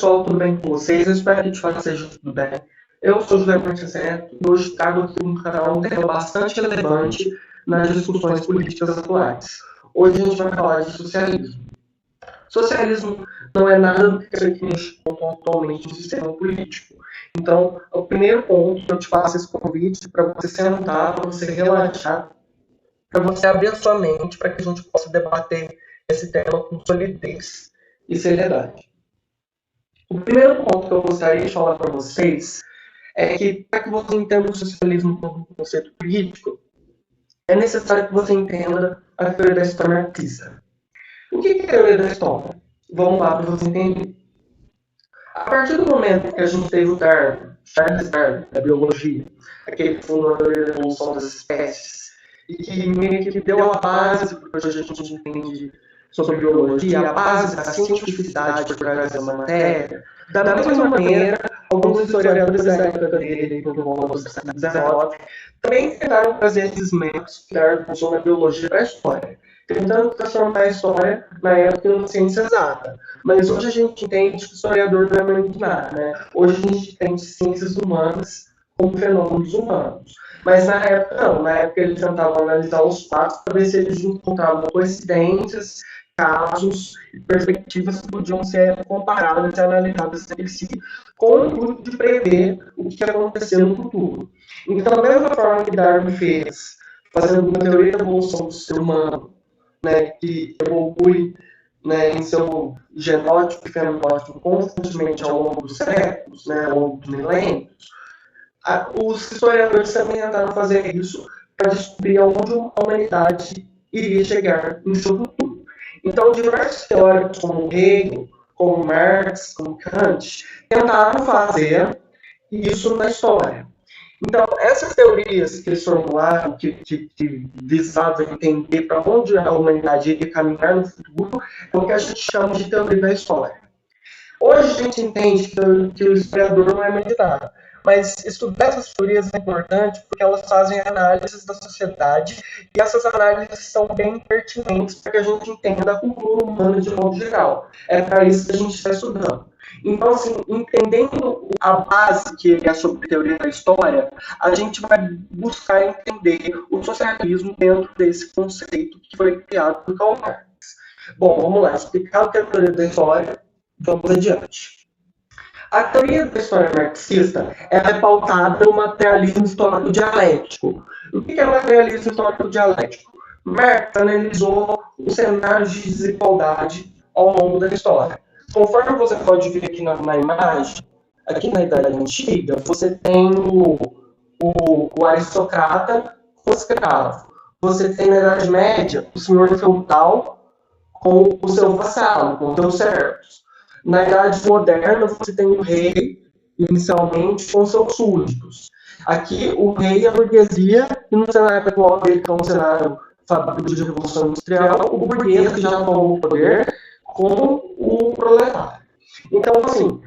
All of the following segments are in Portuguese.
pessoal, tudo bem com vocês? Eu espero que de fato seja tudo bem. Eu sou José Martins Neto e hoje trago aqui um canal um tema bastante relevante nas discussões políticas atuais. Hoje a gente vai falar de socialismo. Socialismo não é nada do que caracteriza atualmente o sistema político. Então, o primeiro ponto que eu te faço esse convite para você sentar, para você relaxar, para você abrir a sua mente, para que a gente possa debater esse tema com solidez e seriedade. O primeiro ponto que eu gostaria de falar para vocês é que, para que você entenda o socialismo como um conceito político, é necessário que você entenda a teoria da história marxista. O que é a teoria da história? Vamos lá para você entender. A partir do momento que a gente teve o Darwin, Charles Darwin, da biologia, aquele fundador da evolução das espécies, e que meio que deu a base para que hoje a gente entende sobre biologia, a base da cientificidade por trás da matéria. Da mesma maneira, alguns historiadores da época dele, por volta do século XIX, também tentaram trazer esses métodos que Darwin usou na biologia para a história, tentando transformar a história na época em uma ciência exata. Mas hoje a gente entende que o historiador não é muito nada, né? Hoje a gente entende ciências humanas como fenômenos humanos. Mas na época não, na época eles tentavam analisar os fatos para ver se eles encontravam coincidências, casos e perspectivas que podiam ser comparadas e analisadas entre si, com o intuito de prever o que ia acontecer no futuro. Então, da mesma forma que Darwin fez, fazendo uma teoria da evolução do ser humano, né, que evolui, né, em seu genótipo e fenótipo constantemente ao longo dos séculos, né, ao longo dos milênios, os historiadores também tentaram fazer isso para descobrir aonde a humanidade iria chegar em seu futuro. Então, diversos teóricos como Hegel, como Marx, como Kant, tentaram fazer isso na história. Então, essas teorias que eles formularam, que visavam entender para onde a humanidade iria caminhar no futuro, é o que a gente chama de teoria da história. Hoje a gente entende que o historiador não é militar, mas estudar essas teorias é importante porque elas fazem análises da sociedade e essas análises são bem pertinentes para que a gente entenda a cultura humana de modo geral. É para isso que a gente está estudando. Então, assim, entendendo a base que é sobre a teoria da história, a gente vai buscar entender o socialismo dentro desse conceito que foi criado por Karl Marx. Bom, vamos lá, explicar o que é a teoria da história, vamos adiante. A teoria da história marxista é pautada no materialismo histórico dialético. O que é o materialismo histórico dialético? Marx analisou os cenários de desigualdade ao longo da história. Conforme você pode ver aqui na imagem, aqui na Idade Antiga, você tem o aristocrata com o escravo. Você tem na Idade Média o senhor feudal com o seu vassalo, com os seus servos. Na Idade Moderna, você tem o rei, inicialmente, com seus súditos. Aqui, o rei e a burguesia, e no cenário atual dele, que é um cenário fabril de revolução industrial, o burguês que já tomou o poder com o proletário. Então, assim,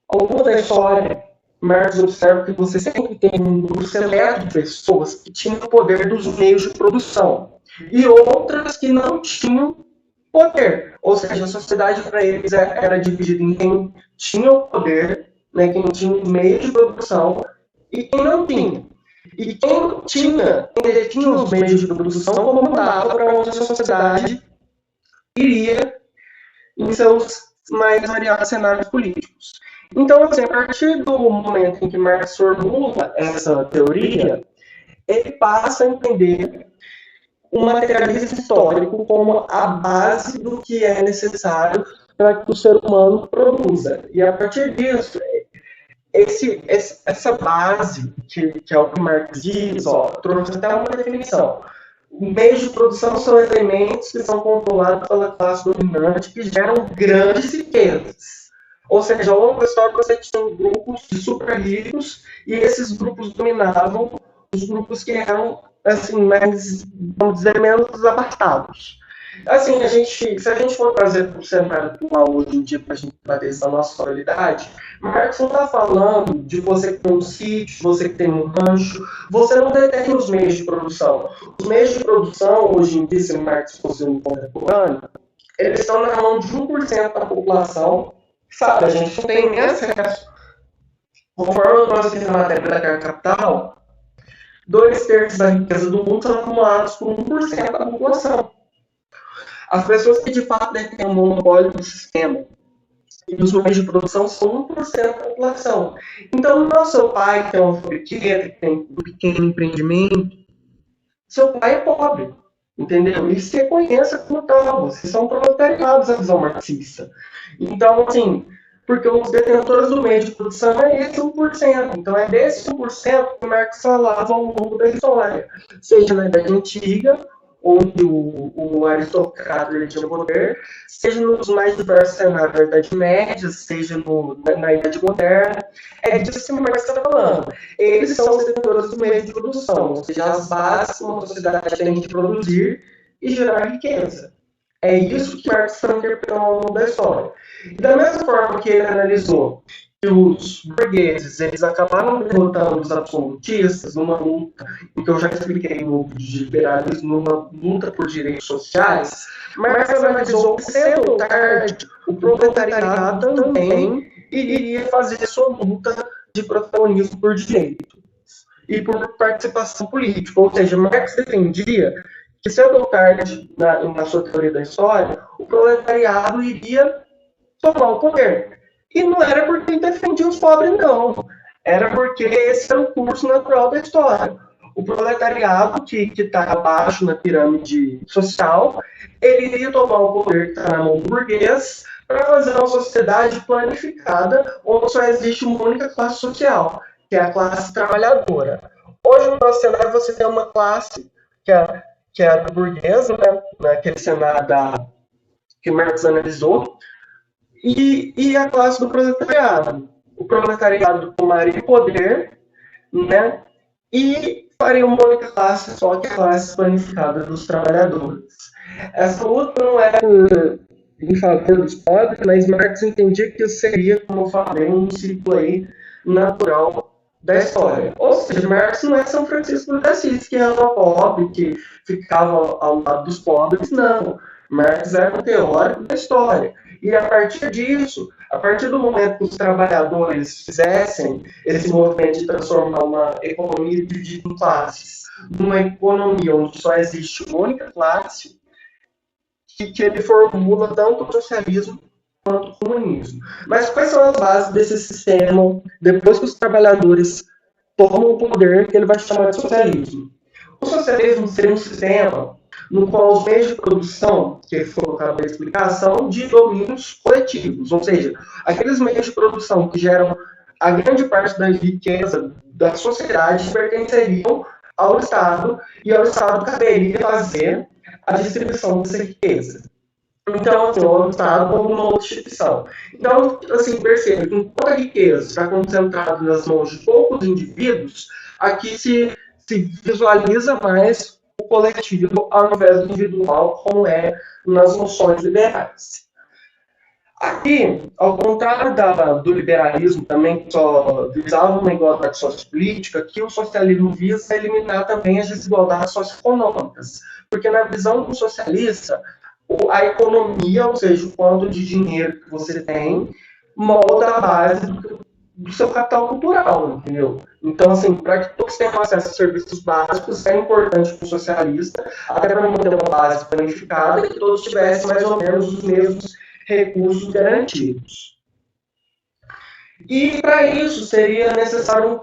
ao longo da história, Marx observa que você sempre tem um grupo seleto de pessoas que tinham o poder dos meios de produção e outras que não tinham poder. Ou seja, a sociedade para eles era dividida em quem tinha o poder, né, quem tinha os meios de produção e quem não tinha. E quem tinha os meios de produção comandava para onde a sociedade iria em seus mais variados cenários políticos. Então, assim, a partir do momento em que Marx formula essa teoria, ele passa a entender o materialismo histórico como a base do que é necessário para que o ser humano produza. E a partir disso, essa base, que é o que Marx diz, trouxe até uma definição. Meios de produção são elementos que são controlados pela classe dominante que geram grandes riquezas. Ou seja, ao longo da história você tinha grupos de super ricos e esses grupos dominavam os grupos que eram, assim, mais, vamos dizer, menos abastados. Assim, se a gente for trazer para o cenário atual hoje em dia para a gente trazer essa nossa realidade, Marx não está falando de você que tem um sítio, você que tem um rancho, você não detém os meios de produção. Os meios de produção, hoje em dia, se Marx fosse um contemporâneo, eles estão na mão de 1% da população sabe, a gente não tem nem acesso. Conforme nós aqui na matéria da Carta Capital, 2/3 da riqueza do mundo são acumulados por 1% da população. As pessoas que de fato detêm o monopólio do sistema e dos meios de produção são 1% da população. Então, não é o seu pai que tem uma fabriqueira, que tem um pequeno empreendimento, seu pai é pobre, entendeu? E se reconheça como tal, vocês são proletariados à visão marxista. Então, assim, porque os detentores do meio de produção é esse 1%. Então, é desse 1% que Marx falava ao longo da história, seja na Idade Antiga, onde o aristocrata tinha poder, seja nos mais diversos cenários da Idade Média, seja na Idade Moderna. É disso que o Marx está falando. Eles são os detentores do meio de produção, ou seja, as bases que uma sociedade tem de produzir e gerar riqueza. É isso que Marx está interpretando ao longo da história. E da mesma forma que ele analisou que os burgueses eles acabaram derrotando os absolutistas numa luta, em que eu já expliquei no vídeo de liberalismo, numa luta por direitos sociais, Marx analisou que cedo ou tarde o proletariado também iria fazer sua luta de protagonismo por direitos e por participação política. Ou seja, Marx defendia que cedo ou tarde, na sua teoria da história, o proletariado iria tomar o poder. E não era porque ele defendia os pobres, não. Era porque esse era o curso natural da história. O proletariado, que está abaixo na pirâmide social, ele iria tomar o poder que está na mão do burguês para fazer uma sociedade planificada onde só existe uma única classe social, que é a classe trabalhadora. Hoje, no nosso cenário, você tem uma classe que é a do burguês, né? Naquele cenário que Marx analisou, e a classe do proletariado. O proletariado tomaria o poder, né? E faria uma única classe, só que a classe planificada dos trabalhadores. Essa luta não era em favor dos pobres, mas Marx entendia que isso seria, como eu falei, um ciclo aí natural da história. Ou seja, Marx não é São Francisco de Assis, que era pobre, que ficava ao lado dos pobres, não. Marx era um teórico da história. E a partir disso, a partir do momento que os trabalhadores fizessem esse movimento de transformar uma economia dividida em classes numa economia onde só existe uma única classe, que ele formula tanto o socialismo quanto o comunismo. Mas quais são as bases desse sistema, depois que os trabalhadores tomam o poder, que ele vai chamar de socialismo? O socialismo seria um sistema no qual os meios de produção, que foi colocado na explicação, de domínios coletivos, ou seja, aqueles meios de produção que geram a grande parte da riqueza da sociedade pertenceriam ao Estado, e ao Estado caberia fazer a distribuição dessa riqueza. Então, assim, o Estado como uma outra instituição. Então, assim, perceba que enquanto a riqueza está concentrada nas mãos de poucos indivíduos, aqui se visualiza mais o coletivo ao invés do individual, como é nas noções liberais. Aqui, ao contrário do liberalismo também, que só visava uma igualdade sociopolítica, aqui o socialismo visa eliminar também as desigualdades socioeconômicas. Porque na visão do socialista, a economia, ou seja, o quanto de dinheiro que você tem, molda a base do seu capital cultural, entendeu? Então, assim, para que todos tenham acesso a serviços básicos, é importante para o socialista, até para manter uma base planificada, que todos tivessem mais ou menos os mesmos recursos garantidos. E para isso seria necessário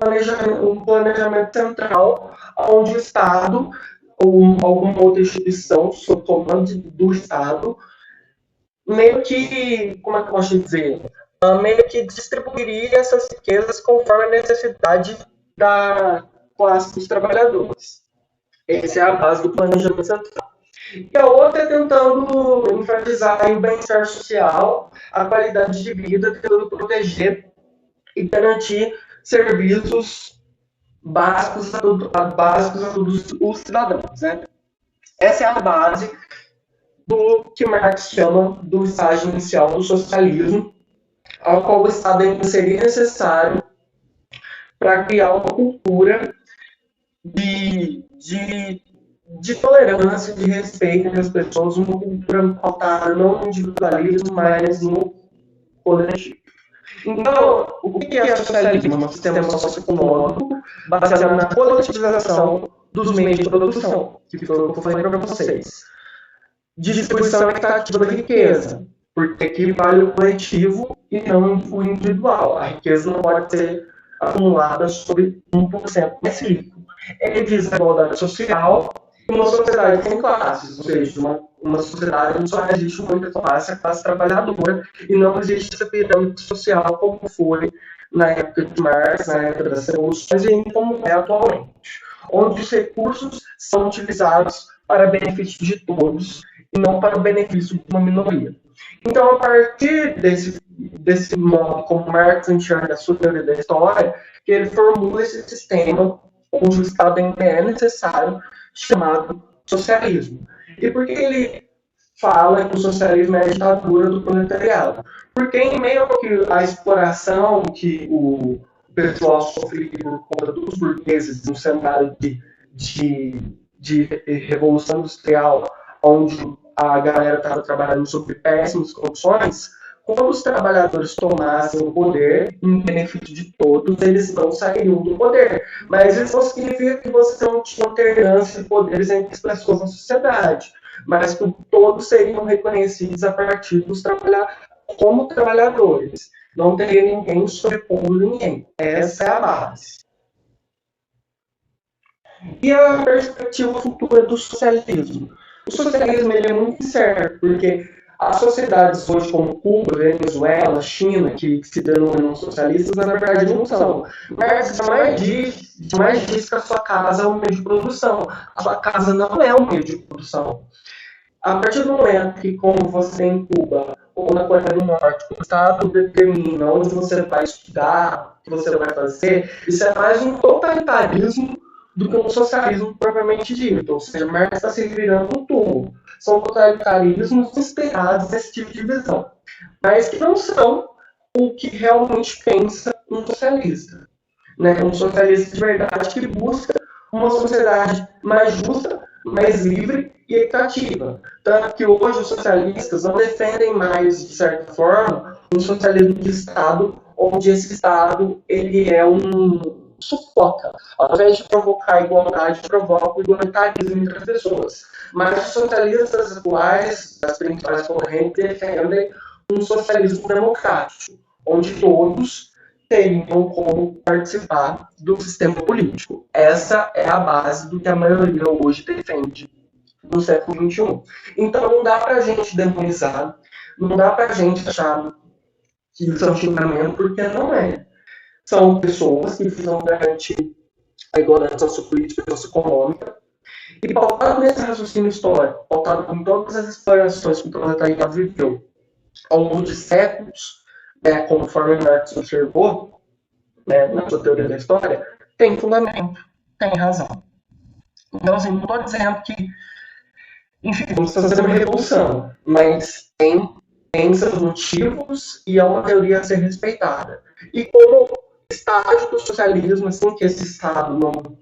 um planejamento central, onde o Estado ou alguma outra instituição, sob comando do Estado, meio que, como é que eu posso dizer, meio que distribuiria essas riquezas conforme a necessidade da classe dos trabalhadores. Essa é a base do planejamento central. E a outra é tentando enfatizar o bem-estar social, a qualidade de vida, tentando proteger e garantir serviços básicos a todos os cidadãos. Né? Essa é a base do que Marx chama do estágio inicial do socialismo, ao qual o Estado seria necessário para criar uma cultura de tolerância, de respeito entre as pessoas, uma cultura pautada não no individualismo, mas no coletivo. Então, o que é socialismo? Um sistema socioeconômico baseado na coletivização dos meios de produção, que foi o que eu falei para vocês. Distribuição equitativa da riqueza, porque aqui vale o coletivo e não o individual. A riqueza não pode ser acumulada sobre 1% mais rico. Ele diz a igualdade social e uma sociedade sem classes, ou seja, uma sociedade onde só existe uma única classe, a classe trabalhadora, e não existe essa pirâmide social como foi na época de Marx, na época das revoluções e como é atualmente, onde os recursos são utilizados para benefício de todos e não para o benefício de uma minoria. Então, a partir desse modo como Marx enxerga a sua teoria da história, que ele formula esse sistema onde o Estado ainda é necessário, chamado socialismo. E por que ele fala que o socialismo é a ditadura do proletariado? Porque em meio à exploração que o pessoal sofre por conta dos burgueses no cenário de revolução industrial, onde a galera estava trabalhando sob péssimas condições, quando os trabalhadores tomassem o poder em benefício de todos, eles não sairiam do poder. Mas isso não significa que você não tinha alternância de poderes entre as pessoas na sociedade, mas que todos seriam reconhecidos a partir dos como trabalhadores. Não teria ninguém sobrepondo ninguém. Essa é a base. E a perspectiva futura do socialismo? O socialismo ele é muito incerto, porque as sociedades hoje como Cuba, Venezuela, China, que se denominam socialistas, na verdade não são. Mas jamais diz que a sua casa é um meio de produção. A sua casa não é um meio de produção. A partir do momento que, como você tem em Cuba ou na Coreia do Norte, o Estado determina onde você vai estudar, o que você vai fazer, isso é mais um totalitarismo do que um socialismo propriamente dito. Ou seja, Marx está se virando um túmulo. São totalitarismos inspirados nesse tipo de visão, mas que não são o que realmente pensa um socialista. Né? Um socialista de verdade que busca uma sociedade mais justa, mais livre e equitativa. Tanto que hoje os socialistas não defendem mais, de certa forma, um socialismo de Estado, onde esse Estado ele é sufoca. Ao invés de provocar a igualdade, provoca o igualitarismo entre as pessoas. Mas os socialistas atuais, das principais correntes, defendem um socialismo democrático, onde todos teriam como participar do sistema político. Essa é a base do que a maioria hoje defende no século XXI. Então não dá para a gente demonizar, não dá para a gente achar que isso é um xingamento, porque não é. São pessoas que visam garantir a igualdade sociopolítica e socioeconômica, e pautado nesse raciocínio histórico, pautado em todas as explorações que o proletariado viveu ao longo de séculos, conforme Marx observou, na sua teoria da história, tem fundamento, tem razão. Então, assim, não estou dizendo que, enfim, vamos fazer uma revolução, mas tem seus motivos e é uma teoria a ser respeitada. E como estágio do socialismo, assim, que esse Estado não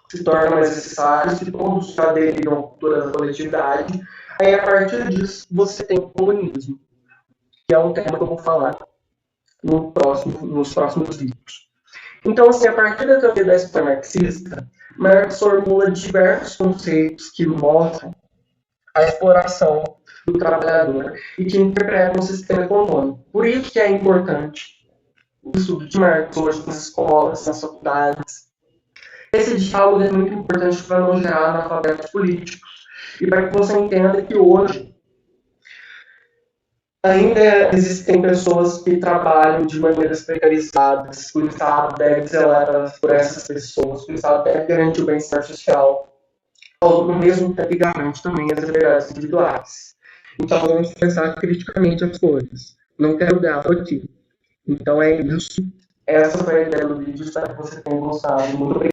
se torna mais necessário, se todos aderiram à cultura da coletividade, aí a partir disso você tem o comunismo, que é um tema que eu vou falar nos próximos vídeos. Então, assim, a partir da teoria da história marxista, Marx formula diversos conceitos que mostram a exploração do trabalhador e que interpretam o sistema econômico. Por isso que é importante o estudo de Marx hoje nas escolas, nas faculdades. Esse diálogo é muito importante para não gerar analfabetos políticos e para que você entenda que hoje ainda existem pessoas que trabalham de maneiras precarizadas, o Estado deve zelar por essas pessoas, o Estado deve garantir o bem-estar social, ao mesmo tempo que garante também as liberdades individuais. Então vamos pensar criticamente as coisas. Não quero dar aqui. Então é isso. Essa foi a ideia do vídeo. Espero que você tenha gostado. Muito obrigado.